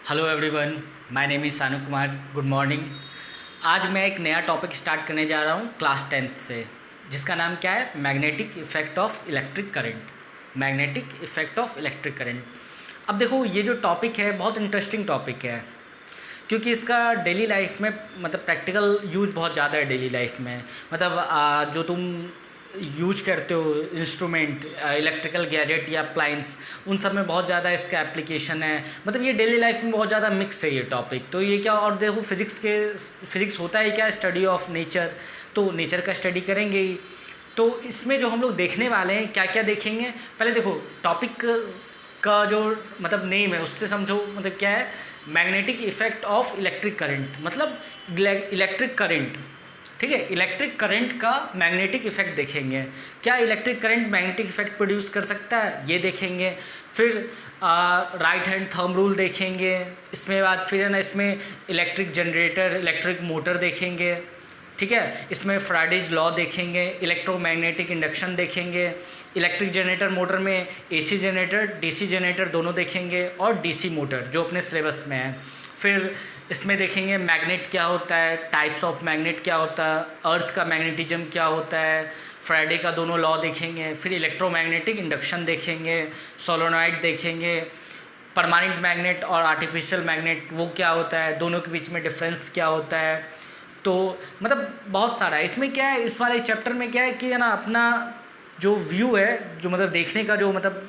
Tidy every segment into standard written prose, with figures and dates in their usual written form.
Hello everyone, my name is सानू Kumar. Good morning. आज मैं एक नया टॉपिक स्टार्ट करने जा रहा हूँ क्लास 10th से, जिसका नाम क्या है? Magnetic effect of electric current. Magnetic effect of electric current. अब देखो, ये जो टॉपिक है बहुत इंटरेस्टिंग टॉपिक है, क्योंकि इसका डेली लाइफ में मतलब प्रैक्टिकल यूज़ बहुत ज़्यादा है डेली लाइफ में। मतलब जो तुम यूज करते हो इंस्ट्रूमेंट, इलेक्ट्रिकल गैजेट या अप्लायंस, उन सब में बहुत ज़्यादा इसका एप्लीकेशन है। मतलब ये डेली लाइफ में बहुत ज़्यादा मिक्स है ये टॉपिक। तो ये क्या, और देखो फिज़िक्स होता है क्या? Study of nature. तो नेचर का स्टडी करेंगे ही। तो इसमें जो हम लोग देखने वाले हैं, क्या क्या देखेंगे, पहले देखो टॉपिक का जो मतलब नेम है उससे समझो मतलब क्या है। Magnetic effect of electric current, मतलब इलेक्ट्रिक करंट। ठीक है, इलेक्ट्रिक करंट का मैग्नेटिक इफेक्ट देखेंगे। क्या electric current magnetic effect produce कर सकता है, ये देखेंगे। फिर राइट हैंड थंब रूल देखेंगे। इसमें बाद फिर है ना, इसमें इलेक्ट्रिक जनरेटर, इलेक्ट्रिक मोटर देखेंगे। ठीक है, इसमें फ्राइडेज लॉ देखेंगे। इलेक्ट्रोमैग्नेटिक इंडक्शन देखेंगे। इलेक्ट्रिक जनरेटर मोटर में एसी जनरेटर, डीसी जनरेटर दोनों देखेंगे, और डीसी मोटर जो अपने सिलेबस में है। फिर इसमें देखेंगे मैग्नेट क्या होता है, टाइप्स ऑफ मैग्नेट क्या होता है, अर्थ का मैग्नेटिज्म क्या होता है, फ्राइडे का दोनों लॉ देखेंगे। फिर इलेक्ट्रोमैग्नेटिक इंडक्शन देखेंगे, सोलोनॉइड देखेंगे। परमानेंट मैग्नेट और आर्टिफिशियल मैग्नेट वो क्या होता है, दोनों के बीच में डिफरेंस क्या होता है। तो मतलब बहुत सारा है इसमें। क्या है इस वाले चैप्टर में, क्या है कि है ना, अपना जो व्यू है, जो मतलब देखने का जो मतलब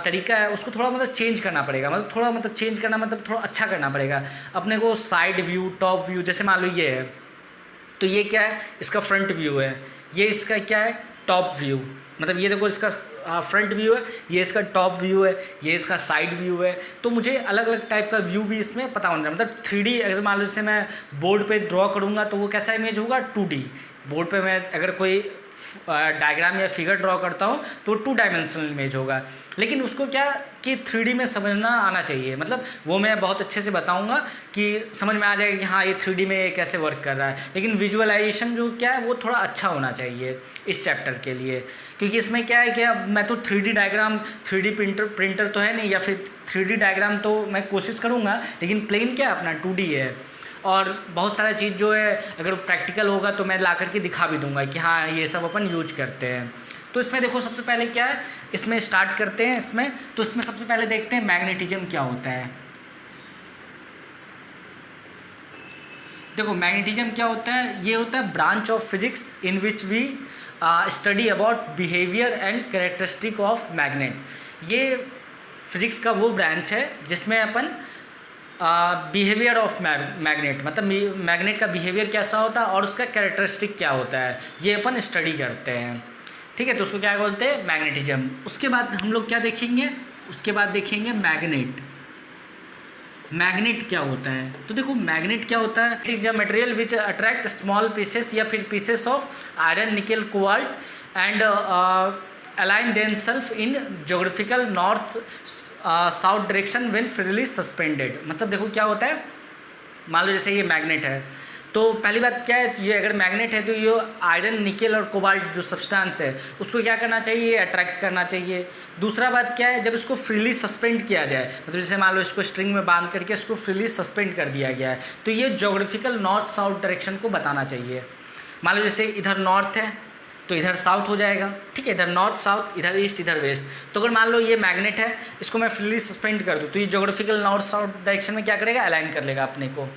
तरीका है, उसको थोड़ा मतलब चेंज करना पड़ेगा। मतलब थोड़ा मतलब चेंज करना मतलब थोड़ा अच्छा करना पड़ेगा अपने को। साइड व्यू, टॉप व्यू, जैसे मान लो ये है, तो ये क्या है, इसका फ्रंट व्यू है। ये इसका क्या है, टॉप व्यू। मतलब ये देखो, इसका फ्रंट व्यू है, ये इसका टॉप व्यू है, ये इसका साइड व्यू है। तो मुझे अलग अलग टाइप का व्यू भी इसमें पता होना चाहिए। मतलब 3D अगर मान लो जैसे मैं बोर्ड पे ड्रॉ करूँगा तो वो कैसा इमेज होगा, 2D। बोर्ड पे मैं अगर कोई डायग्राम या फिगर ड्रॉ करता हूँ तो 2 डायमेंशनल इमेज होगा। लेकिन उसको क्या कि 3D में समझना आना चाहिए। मतलब वो मैं बहुत अच्छे से बताऊंगा कि समझ में आ जाएगा कि हाँ ये 3D में ये कैसे वर्क कर रहा है। लेकिन विजुअलाइजेशन जो क्या है वो थोड़ा अच्छा होना चाहिए इस चैप्टर के लिए, क्योंकि इसमें क्या है कि अब मैं तो 3D डायग्राम, 3D प्रिंटर तो है नहीं, या फिर 3D डायग्राम तो मैं कोशिश करूँगा, लेकिन प्लेन क्या है अपना 2D है। और बहुत सारा चीज़ जो है अगर प्रैक्टिकल होगा तो मैं ला करके दिखा भी दूंगा कि हाँ ये सब अपन यूज करते हैं। तो इसमें देखो सबसे पहले क्या है, इसमें स्टार्ट करते हैं इसमें। तो इसमें सबसे पहले देखते हैं मैग्नेटिज्म क्या होता है। देखो मैग्नेटिज्म क्या होता है, ये होता है branch of physics in which we study about behaviour and characteristic of magnet. ये फिजिक्स का वो ब्रांच है जिसमें अपन बिहेवियर ऑफ मैग्नेट, मतलब मैग्नेट का बिहेवियर कैसा होता है और उसका कैरेक्टरिस्टिक क्या होता है, ये अपन स्टडी करते हैं। ठीक है, तो उसको क्या बोलते हैं, मैग्नेटिज्म। उसके बाद हम लोग क्या देखेंगे, उसके बाद देखेंगे मैग्नेट। मैग्नेट क्या होता है, तो देखो मैग्नेट क्या होता है, it is a material which attract small pieces या फिर pieces of iron, nickel, cobalt and align themselves in geographical north south direction when freely suspended. मतलब देखो क्या होता है, मान लो जैसे ये मैग्नेट है, तो पहली बात क्या है, ये अगर मैग्नेट है तो ये आयरन, निकल और कोबाल्ट जो सब्सटेंस है उसको क्या करना चाहिए, ये अट्रैक्ट करना चाहिए। दूसरा बात क्या है, जब इसको फ्रीली सस्पेंड किया जाए, मतलब जैसे मान लो इसको स्ट्रिंग में बांध करके इसको फ्रीली सस्पेंड कर दिया गया है, तो ये ज्योग्राफिकल नॉर्थ साउथ डायरेक्शन को बताना चाहिए। मान लो जैसे इधर नॉर्थ है तो इधर साउथ हो जाएगा। ठीक है, इधर नॉर्थ साउथ, इधर ईस्ट, इधर वेस्ट। तो अगर मान लो ये मैग्नेट है, इसको मैं फ्रीली सस्पेंड कर दूँ तो ये ज्योग्राफिकल नॉर्थ साउथ डायरेक्शन में क्या करेगा, अलाइन कर लेगा अपने को।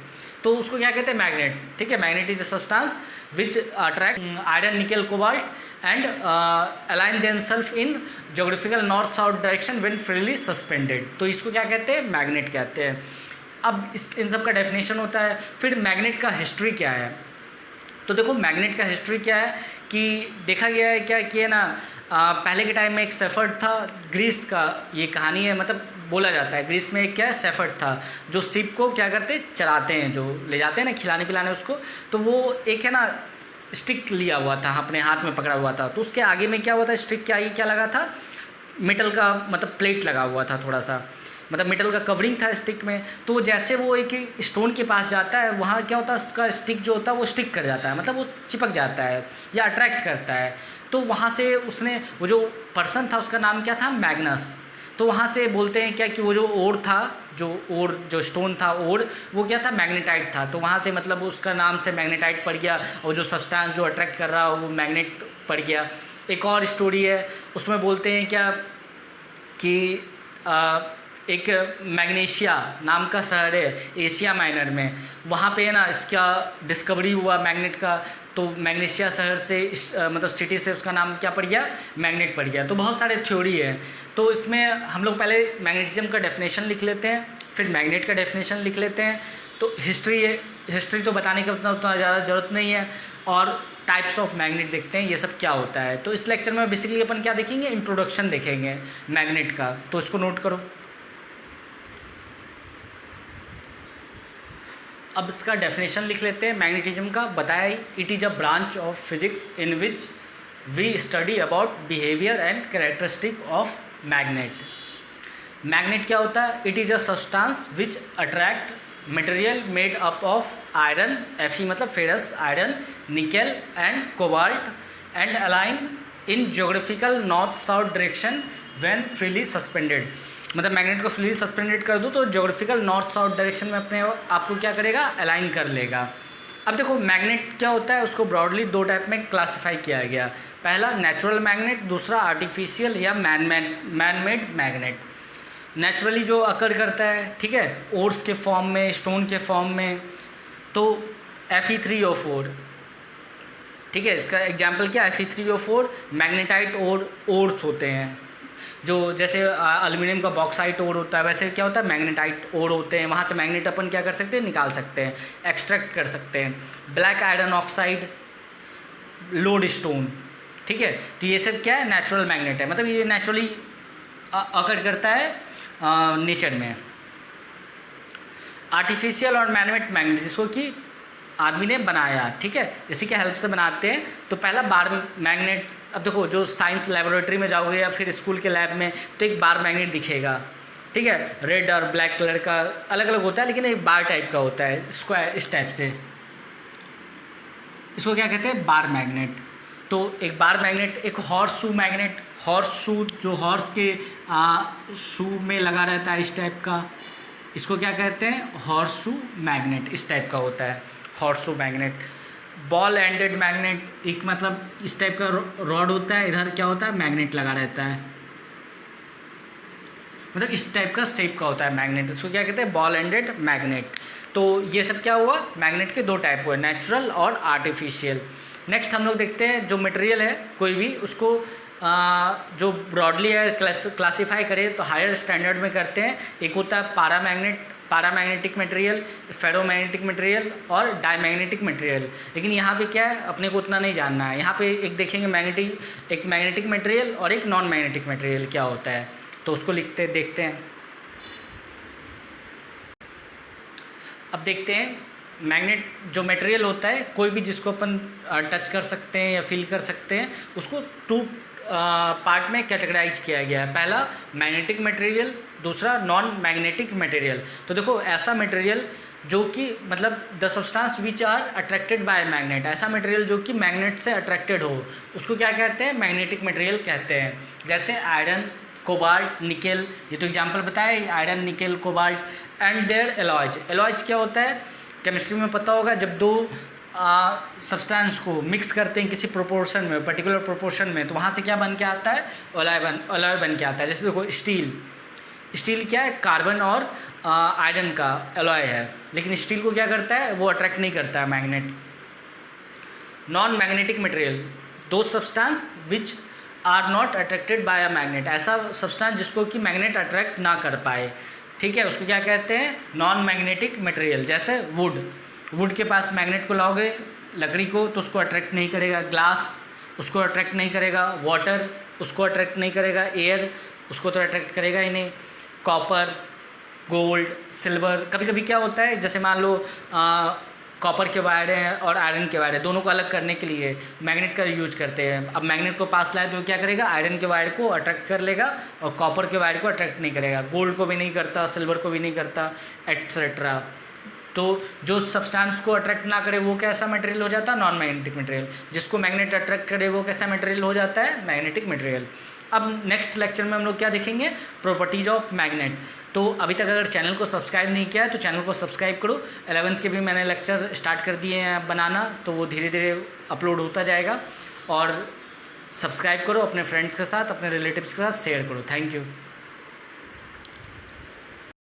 तो उसको क्या कहते हैं, मैग्नेट। ठीक है, magnet is a substance which attract iron, nickel, cobalt and align themselves in geographical north south direction when freely suspended. तो इसको क्या कहते हैं, मैग्नेट कहते हैं। अब इन सब का डेफिनेशन होता है। फिर मैग्नेट का हिस्ट्री क्या है, तो देखो मैग्नेट का हिस्ट्री क्या है कि देखा गया है क्या कि है ना, पहले के टाइम में एक सेफर्ड था, ग्रीस का ये कहानी है। मतलब बोला जाता है ग्रीस में एक क्या है, सेफर्ड था जो शिप को क्या करते, चराते हैं, जो ले जाते हैं ना खिलाने पिलाने उसको। तो वो एक है ना स्टिक लिया हुआ था, अपने हाथ में पकड़ा हुआ था। तो उसके आगे में क्या हुआ था, स्टिक क्या लगा था, मेटल का मतलब प्लेट लगा हुआ था थोड़ा सा, मतलब मेटल का कवरिंग था स्टिक में। तो जैसे वो एक स्टोन के पास जाता है, वहाँ क्या होता है, उसका स्टिक जो होता है वो स्टिक कर जाता है, मतलब वो चिपक जाता है या अट्रैक्ट करता है। तो वहाँ से उसने, वो जो पर्सन था उसका नाम क्या था, मैग्नस। तो वहाँ से बोलते हैं क्या कि वो जो ओर था, जो स्टोन था ओर, वो क्या था, मैग्नेटाइट था। तो वहाँ से मतलब उसका नाम से मैग्नेटाइट पड़ गया, और जो सब्सटेंस जो अट्रैक्ट कर रहा वो मैग्नेट पड़ गया। एक और स्टोरी है, उसमें बोलते हैं क्या कि एक मैग्नीशिया नाम का शहर है एशिया माइनर में, वहाँ पे ना इसका डिस्कवरी हुआ मैग्नेट का। तो मैग्नीशिया शहर से मतलब सिटी से उसका नाम क्या पड़ गया, मैग्नेट पड़ गया। तो बहुत सारे थ्योरी है। तो इसमें हम लोग पहले मैग्नेटिज्म का डेफिनेशन लिख लेते हैं, फिर मैग्नेट का डेफिनेशन लिख लेते हैं। तो हिस्ट्री तो बताने का उतना ज़्यादा ज़रूरत नहीं है, और टाइप्स ऑफ मैग्नेट देखते हैं ये सब क्या होता है। तो इस लेक्चर में बेसिकली अपन क्या देखेंगे, इंट्रोडक्शन देखेंगे मैग्नेट का। तो इसको नोट करो। अब इसका डेफिनेशन लिख लेते हैं मैग्नेटिज्म का। बताया, it is a branch of physics in which we study about behaviour and characteristic of magnet. Magnet क्या होता है, it is a substance which attract material made up of iron, Fe मतलब ferrous iron, nickel and cobalt and align in geographical north south direction when freely suspended. मतलब magnet को freely suspended कर दो तो geographical north south direction में अपने आपको क्या करेगा, अलाइन कर लेगा। अब देखो मैग्नेट क्या होता है, उसको ब्रॉडली दो टाइप में क्लासिफाई किया गया। पहला नेचुरल मैग्नेट, दूसरा आर्टिफिशियल या मैन मेड मैग्नेट। नेचुरली जो अकर करता है, ठीक है, ओर्स के फॉर्म में, स्टोन के फॉर्म में, तो Fe3O4, ठीक है, इसका एग्जांपल क्या है, Fe3O4 मैग्नेटाइट ओर्स होते हैं। जो जैसे एल्युमिनियम का बॉक्साइट ओर होता है, वैसे क्या होता है, मैग्नेटाइट ओर होते हैं। वहाँ से मैग्नेट अपन क्या कर सकते हैं, निकाल सकते हैं, एक्सट्रैक्ट कर सकते हैं। Black iron oxide, load stone, ठीक है। तो ये सब क्या है, नेचुरल मैग्नेट है, मतलब ये नेचुरली अकर करता है नेचर में। आर्टिफिशियल और मैनमेड मैग्नेट, जिसको कि आदमी ने बनाया, ठीक है, इसी के हेल्प से बनाते हैं। तो पहला बार मैग्नेट, अब देखो जो साइंस लेबोरेटरी में जाओगे या फिर स्कूल के लैब में, तो एक बार मैग्नेट दिखेगा, ठीक है, रेड और ब्लैक कलर का अलग अलग होता है, लेकिन एक बार टाइप का होता है, स्क्वायर इस टाइप से। इसको क्या कहते हैं, बार मैग्नेट। तो एक बार मैग्नेट, एक horse shoe magnet, horse shoe जो हॉर्स के शू में लगा रहता है इस टाइप का, इसको क्या कहते हैं, हॉर्स शू मैग्नेट, इस टाइप का होता है horse shoe magnet. Ball ended magnet, एक मतलब इस टाइप का रॉड होता है, इधर क्या होता है, मैग्नेट लगा रहता है, मतलब इस टाइप का शेप का होता है मैग्नेट, इसको क्या कहते हैं, बॉल एंडेड मैग्नेट। तो ये सब क्या हुआ, मैग्नेट के दो टाइप हुए, नेचुरल और आर्टिफिशियल। नेक्स्ट हम लोग देखते हैं जो मटेरियल है कोई भी, उसको जो ब्रॉडली है क्लासीफाई करें तो हायर स्टैंडर्ड में करते हैं। एक होता है पैरामैग्नेटिक मटेरियल, फेरोमैग्नेटिक मटेरियल और डायमैग्नेटिक मटेरियल। लेकिन यहाँ पे क्या है, अपने को उतना नहीं जानना है। यहाँ पे एक देखेंगे मैग्नेटिक मटेरियल और एक नॉन मैग्नेटिक मटेरियल क्या होता है, तो उसको देखते हैं। अब देखते हैं मैग्नेट जो मटेरियल होता है कोई भी, जिसको अपन टच कर सकते हैं या फील कर सकते हैं, उसको टू पार्ट में कैटेगराइज किया गया है। पहला मैग्नेटिक मटेरियल, दूसरा नॉन मैग्नेटिक मटेरियल। तो देखो ऐसा मटेरियल जो कि मतलब the substance which are attracted by magnet, ऐसा मटेरियल जो कि मैग्नेट से अट्रैक्टेड हो, उसको क्या कहते हैं, मैग्नेटिक मटेरियल कहते हैं। जैसे आयरन, कोबाल्ट, निकेल, ये तो एग्जांपल बताया, iron, nickel, cobalt and their alloys. Alloys क्या होता है, केमिस्ट्री में पता होगा, जब दो सब्सटेंस को मिक्स करते हैं किसी प्रोपोर्शन में, पर्टिकुलर प्रोपोर्शन में, तो वहाँ से क्या बन के आता है, अलॉय बन के आता है। जैसे देखो स्टील क्या है, कार्बन और आयरन का अलॉय है, लेकिन स्टील को क्या करता है, वो अट्रैक्ट नहीं करता है मैग्नेट। नॉन मैग्नेटिक मटेरियल, दो substance which are not attracted by a magnet, ऐसा सब्सटेंस जिसको कि मैग्नेट अट्रैक्ट ना कर पाए, ठीक है, उसको क्या कहते हैं, नॉन मैग्नेटिक मटेरियल। जैसे वुड के पास मैग्नेट को लाओगे लकड़ी को तो उसको अट्रैक्ट नहीं करेगा, ग्लास उसको अट्रैक्ट नहीं करेगा, वाटर उसको अट्रैक्ट नहीं करेगा, एयर उसको तो अट्रैक्ट करेगा ही नहीं, कॉपर, गोल्ड, सिल्वर। कभी कभी क्या होता है, जैसे मान लो कॉपर के वायर हैं और आयरन के वायर हैं, दोनों को अलग करने के लिए मैग्नेट का यूज करते हैं। अब मैग्नेट को पास लाए तो क्या करेगा, आयरन के वायर को अट्रैक्ट कर लेगा और कॉपर के वायर को अट्रैक्ट नहीं करेगा, गोल्ड को भी नहीं करता, सिल्वर को भी नहीं करता, एट्सेट्रा। तो जो सब्सटेंस को अट्रैक्ट ना करे वो कैसा मटेरियल हो जाता है, नॉन मैग्नेटिक मटेरियल। जिसको मैग्नेट अट्रैक्ट करे वो कैसा मटेरियल हो जाता है, मैग्नेटिक मटेरियल। अब नेक्स्ट लेक्चर में हम लोग क्या देखेंगे, प्रॉपर्टीज ऑफ मैग्नेट। तो अभी तक अगर चैनल को सब्सक्राइब नहीं किया है तो चैनल को सब्सक्राइब करो। 11th के भी मैंने लेक्चर स्टार्ट कर दिए हैं बनाना, तो वो धीरे धीरे अपलोड होता जाएगा। और सब्सक्राइब करो, अपने फ्रेंड्स के साथ, अपने रिलेटिव्स के साथ शेयर करो। Thank you.